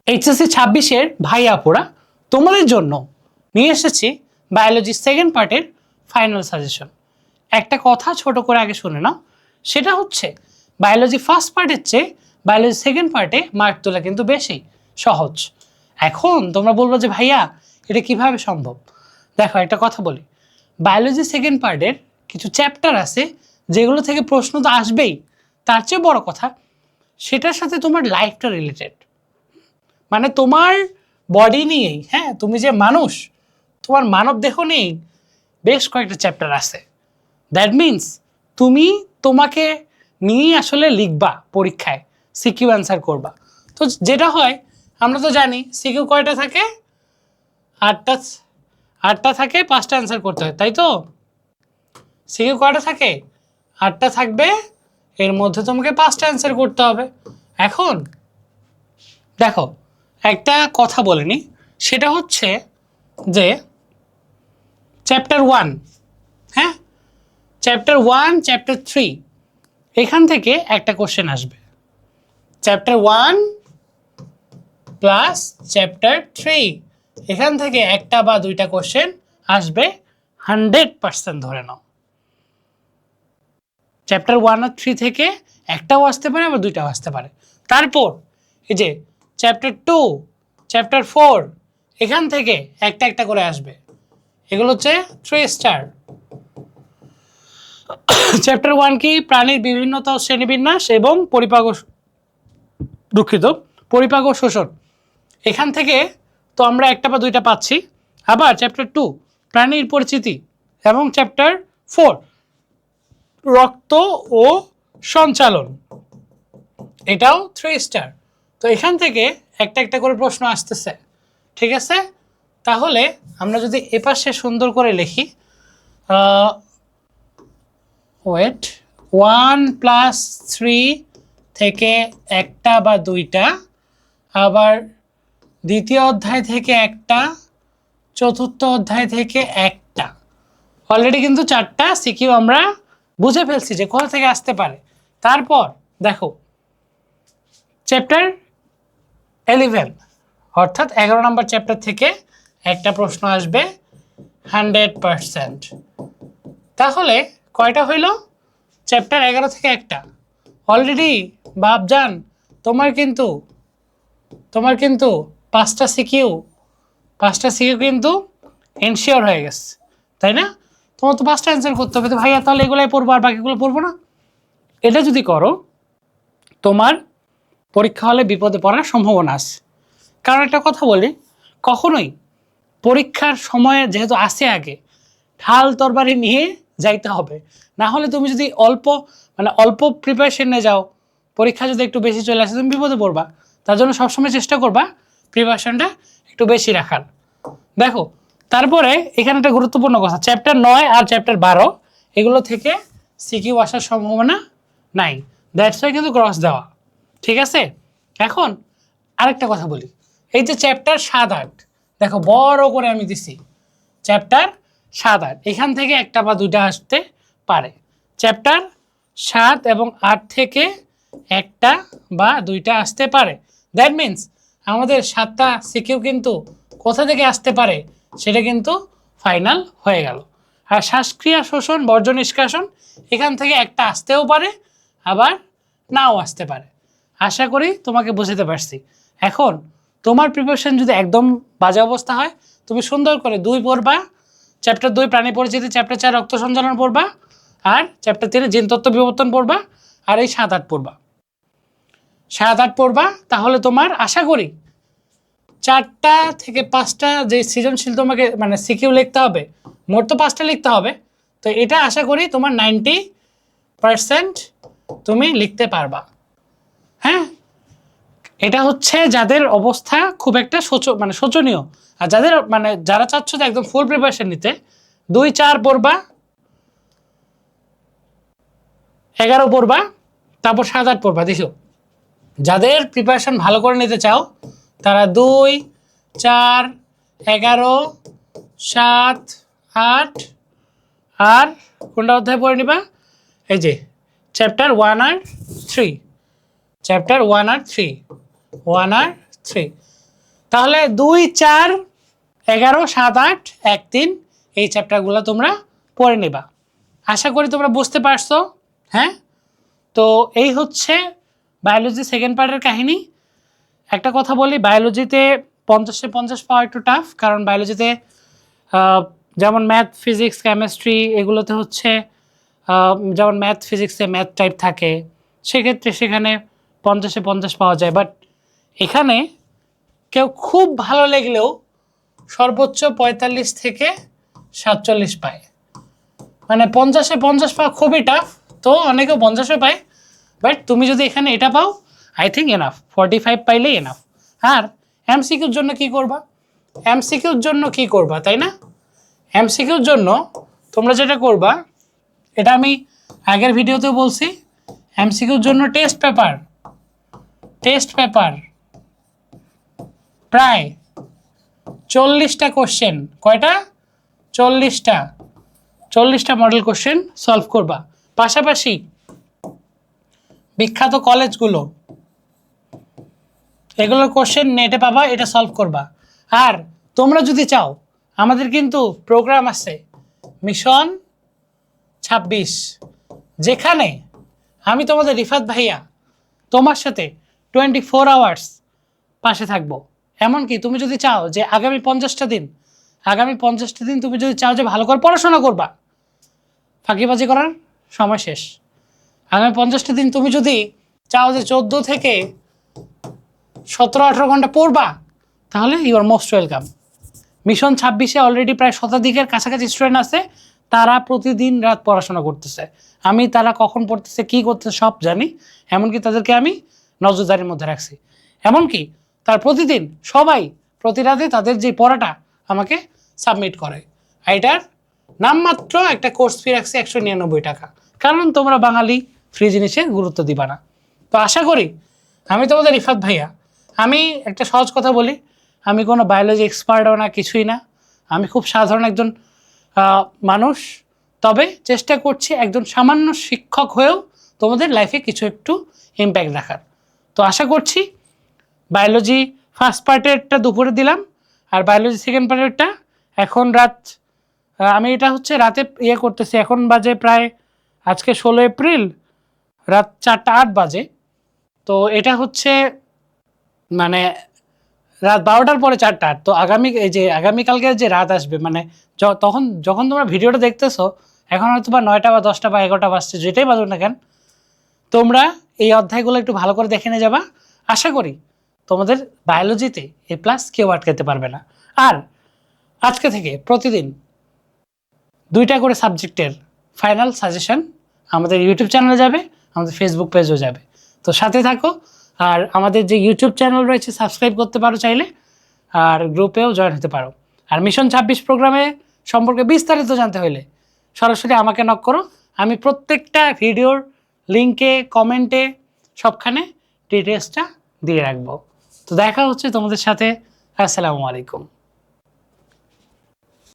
HSC 26-এর ভাই আপুরা তোমাদের জন্য নিয়ে এসেছি বায়োলজি সেকেন্ড পার্টের ফাইনাল সাজেশন। একটা কথা ছোট করে আগে শুনে নাও, সেটা হচ্ছে বায়োলজি ফার্স্ট পার্টের চেয়ে বায়োলজি সেকেন্ড পার্টে মার্ক তোলা কিন্তু বেশি সহজ। এখন তোমরা বলবো যে ভাইয়া এটা কিভাবে সম্ভব? দেখো একটা কথা বলি, বায়োলজি সেকেন্ড পার্টের কিছু চ্যাপ্টার আছে যেগুলো থেকে প্রশ্ন তো আসবেই, তার চেয়ে বড় কথা সেটার সাথে তোমার লাইফটা রিলেটেড, মানে তোমার বডি নিয়েই, হ্যাঁ তুমি যে মানুষ, তোমার মানব দেহ নিয়েই বেশ কয়েকটা চ্যাপ্টার আছে। দ্যাট মিনস তুমি তোমাকে নিয়েই আসলে লিখবা পরীক্ষায়, সিকিউ অ্যান্সার করবা। তো যেটা হয় আমরা তো জানি সিকিউ কয়টা থাকে, আটটা থাকে, 5টা অ্যান্সার করতে হয়, তাই তো? সিকিউ কয়টা থাকে? 8টা থাকবে, এর মধ্যে তোমাকে 5টা অ্যান্সার করতে হবে। এখন দেখো একটা কথা বলিনি, সেটা হচ্ছে যে চ্যাপ্টার 1, হ্যাঁ চ্যাপ্টার 1, চ্যাপ্টার 3 এখান থেকে একটা কোশ্চেন আসবে। চ্যাপ্টার 1 প্লাস চ্যাপ্টার 3 এখান থেকে একটা বা দুইটা কোশ্চেন আসবে 100% ধরে নাও। চ্যাপ্টার 1 আর 3 থেকে একটাও আসতে পারে, আবার দুইটাও আসতে পারে। তারপর এই যে চ্যাপ্টার 2, চ্যাপ্টার 4 এখান থেকে একটা একটা করে আসবে, এগুলো হচ্ছে 3 স্টার। চ্যাপ্টার 1 কি? প্রাণীর বিভিন্নতা ও শ্রেণীবিন্যাস এবং পরিপাক ও শোষণ। এখান থেকে তো আমরা একটা বা দুইটা পাচ্ছি। আবার চ্যাপ্টার 2 প্রাণীর পরিচিতি এবং চ্যাপ্টার 4 রক্ত ও সঞ্চালন, এটাও 3 স্টার। তো এখান থেকে একটা একটা করে প্রশ্ন আসতেছে, ঠিক আছে? তাহলে আমরা যদি এপাশে সুন্দর করে লিখি, 1 প্লাস 3 থেকে একটা বা দুইটা, আবার দ্বিতীয় অধ্যায় থেকে একটা, চতুর্থ অধ্যায় থেকে একটা, অলরেডি কিন্তু 4টা সিকিউ আমরা বুঝে ফেলছি যে কোথা থেকে আসতে পারে। তারপর দেখো চ্যাপ্টার 11 অর্থাৎ 11 নম্বর চ্যাপ্টার থেকে একটা প্রশ্ন আসবে 100%। তাহলে কয়টা হইল? চ্যাপ্টার 11 থেকে একটা। অলরেডি বাপজান তোমার কিন্তু 5টা সিকিউ কিন্তু এনশিওর হয়ে গেছে, তাই না? তোমার তো 5টা অ্যান্সার করতে হবে। তো ভাইয়া তাহলে এগুলাই পড়বো আর বাকিগুলো পড়বো না? এটা যদি করো তোমার পরীক্ষা হলে বিপদে পড়ার সম্ভাবনা আছে। কারণ একটা কথা বলি, কখনোই পরীক্ষার সময়ে যেহেতু আসে আগে ঢাল তরবারি নিয়ে যাইতে হবে, না হলে তুমি যদি অল্প প্রিপারেশনে যাও, পরীক্ষা যদি একটু বেশি চলে আসে তুমি বিপদে পড়বা। তার জন্য সবসময় চেষ্টা করবা প্রিপারেশনটা একটু বেশি রাখার। দেখো তারপরে এখানে একটা গুরুত্বপূর্ণ কথা, চ্যাপ্টার 9 আর চ্যাপ্টার 12 এগুলো থেকে সিকিউ আসার সম্ভাবনা নাই, দ্যাটস ওয়াই কিন্তু ক্রস দেওয়া, ঠিক আছে? এখন আরেকটা কথা বলি, এই যে চ্যাপ্টার 7-8 দেখো বড় করে আমি দিছি, চ্যাপ্টার 7-8 এখান থেকে একটা বা দুইটা আসতে পারে। চ্যাপ্টার 7 এবং 8 থেকে একটা বা দুইটা আসতে পারে। দ্যাট মিনস আমাদের 7টা সিকিউ কিন্তু কোথা থেকে আসতে পারে সেটা কিন্তু ফাইনাল হয়ে গেল। আর শ্বাসক্রিয়া, শোষণ, বর্জ্য নিষ্কাশন এখান থেকে একটা আসতেও পারে, আবার নাও আসতে পারে। আশা করি তোমাকে বুঝতে পারছি। এখন তোমার প্রিপারেশন যদি একদম বাজে অবস্থা হয়, তুমি সুন্দর করে 2 পড়বা, চ্যাপ্টার 2 প্রাণী পরিচিতি, চ্যাপ্টার 4 রক্ত সঞ্চালন পড়বা, আর চ্যাপ্টার 3 জিন তত্ত্ব বিবর্তন পড়বা, আর এই 7-8 পড়বা। 7-8 পড়বা, তাহলে তোমার আশা করি 4টা থেকে 5টা যে সৃজনশীল তোমাকে মানে সিকিউ লিখতে হবে, মোট তো 5টা লিখতে হবে, তো এটা আশা করি তোমার 90% তুমি লিখতে পারবা। হ্যাঁ, এটা হচ্ছে যাদের অবস্থা খুব একটা শোচনীয়, আর যারা চাচ্ছ যে একদম ফুল প্রিপারেশন নিতে, 2-4 পড়বা, 11 পড়বা, তারপর 7-8 পড়বা। দেখো যাদের প্রিপারেশন ভালো করে নিতে চাও তারা 2-4 11 7 8 আর কোনটা অধ্যায় পড়ে নিবা? এই যে চ্যাপ্টার 1 আর 3, চ্যাপ্টার 1 আর 3, তাহলে 2, 4, 11, 7, 8, 1, 3 এই চ্যাপ্টারগুলো তোমরা পড়ে নেবা। আশা করি তোমরা বুঝতে পারছো। হ্যাঁ, তো এই হচ্ছে বায়োলজি সেকেন্ড পার্টের কাহিনী। একটা কথা বলি, বায়োলজিতে 50-এ 50 পাওয়া একটু টাফ, কারণ বায়োলজিতে যেমন ম্যাথ, ফিজিক্স, কেমিস্ট্রি এগুলোতে হচ্ছে যেমন ম্যাথ ফিজিক্সে ম্যাথ টাইপ থাকে, সেক্ষেত্রে সেখানে 50-এ 50 পাওয়া যায়। বাট এখানে কেউ খুব ভালো লাগলেও সর্বোচ্চ 45 থেকে 47 পায়, মানে 50-এ 50 পাওয়া খুবই টাফ। তো অনেকেও 50-ও পায়, বাট তুমি যদি এখানে এটা পাও আই থিঙ্ক এনাফ, 45 পাইলেই এনাফ। আর এমসিকিউর জন্য কি করবা? এমসিকিউর জন্য কি করবা, তাই না? এমসিকিউর জন্য তোমরা যেটা করবা, এটা আমি আগের ভিডিওতেও বলছি, এমসিকিউর জন্য টেস্ট পেপার প্রায় 40টা কোশ্চেন, কয়টা? 40টা মডেল কোশ্চেন সলভ করবা। পাশাপাশি বিখ্যাত কলেজগুলো এগুলোর কোশ্চেন নেটে পাবা, এটা সলভ করবা। আর তোমরা যদি চাও, আমাদের কিন্তু প্রোগ্রাম আছে মিশন 26, যেখানে আমি তোমাদের রিফাত ভাইয়া তোমার সাথে 24 আওয়ার্স পাশে থাকবো। এমনকি তুমি যদি চাও যে আগামী 50টা দিন তুমি যদি চাও যে ভালো করে পড়াশোনা করবা, ফাঁকিবাজি করার সময় শেষ। আগামী 50টা দিন তুমি যদি চাও যে 14 থেকে 17-18 ঘন্টা পড়বা, তাহলে you are most welcome. Mission 26-এ অলরেডি প্রায় শতাধিকের কাছাকাছি স্টুডেন্ট আছে, তারা প্রতিদিন রাত পড়াশোনা করতেছে। আমি তারা কখন পড়তেছে, কী করতেছে সব জানি, এমনকি তাদেরকে আমি নজরদারির মধ্যে রাখছি। এমনকি তার প্রতিদিন সবাই প্রতি রাতে তাদের যে পড়াটা আমাকে সাবমিট করে। এটার নামমাত্র একটা কোর্স ফি রাখছি 199 টাকা, কারণ তোমরা বাঙালি ফ্রি জিনিসে গুরুত্ব দিবা না। তো আশা করি, আমি তোমাদের রিফাত ভাইয়া, আমি একটা সহজ কথা বলি, আমি কোনো বায়োলজি এক্সপার্টও না, কিছুই না। আমি খুব সাধারণ একজন মানুষ, তবে চেষ্টা করছি একজন সামান্য শিক্ষক হয়েও তোমাদের লাইফে কিছু একটু ইম্প্যাক্ট রাখার। তো আশা করছি বায়োলজি ফার্স্ট পার্টেরটা দুপুরে দিলাম, আর বায়োলজি সেকেন্ড পার্টেরটা এখন রাত, আমি এটা হচ্ছে রাতে করতেছি, এখন বাজে প্রায় আজকে 16 এপ্রিল রাত 4টা 8 বাজে। তো এটা হচ্ছে মানে রাত 12টার পরে 4টা 8। তো আগামীকালকে যে রাত আসবে, মানে যখন তোমরা ভিডিওটা দেখতেছো, এখন হয়তো বা 9টা বা 10টা বা 11টা বাজছে, যেটাই বাজুক না কেন, তোমরা এই অধ্যায়গুলো একটু ভালো করে দেখে নিয়ে যাবা। আশা করি তোমাদের বায়োলজিতে A+ কেউ আটকাতে পারবে না। আর আজকে থেকে প্রতিদিন 2টা করে সাবজেক্টের ফাইনাল সাজেশন আমাদের ইউটিউব চ্যানেলে যাবে, আমাদের ফেসবুক পেজও যাবে। তো সাথে থাকো। আর আমাদের যে ইউটিউব চ্যানেল রয়েছে সাবস্ক্রাইব করতে পারো চাইলে, আর গ্রুপেও জয়েন হতে পারো। আর মিশন 26 প্রোগ্রামে সম্পর্কে বিস্তারিত জানতে হলে সরাসরি আমাকে নক করো। আমি প্রত্যেকটা ভিডিওর লিঙ্কে, কমেন্টে, সবখানে ডিটেলসটা দিয়ে রাখবো। তো দেখা হচ্ছে তোমাদের সাথে। আসসালামু আলাইকুম।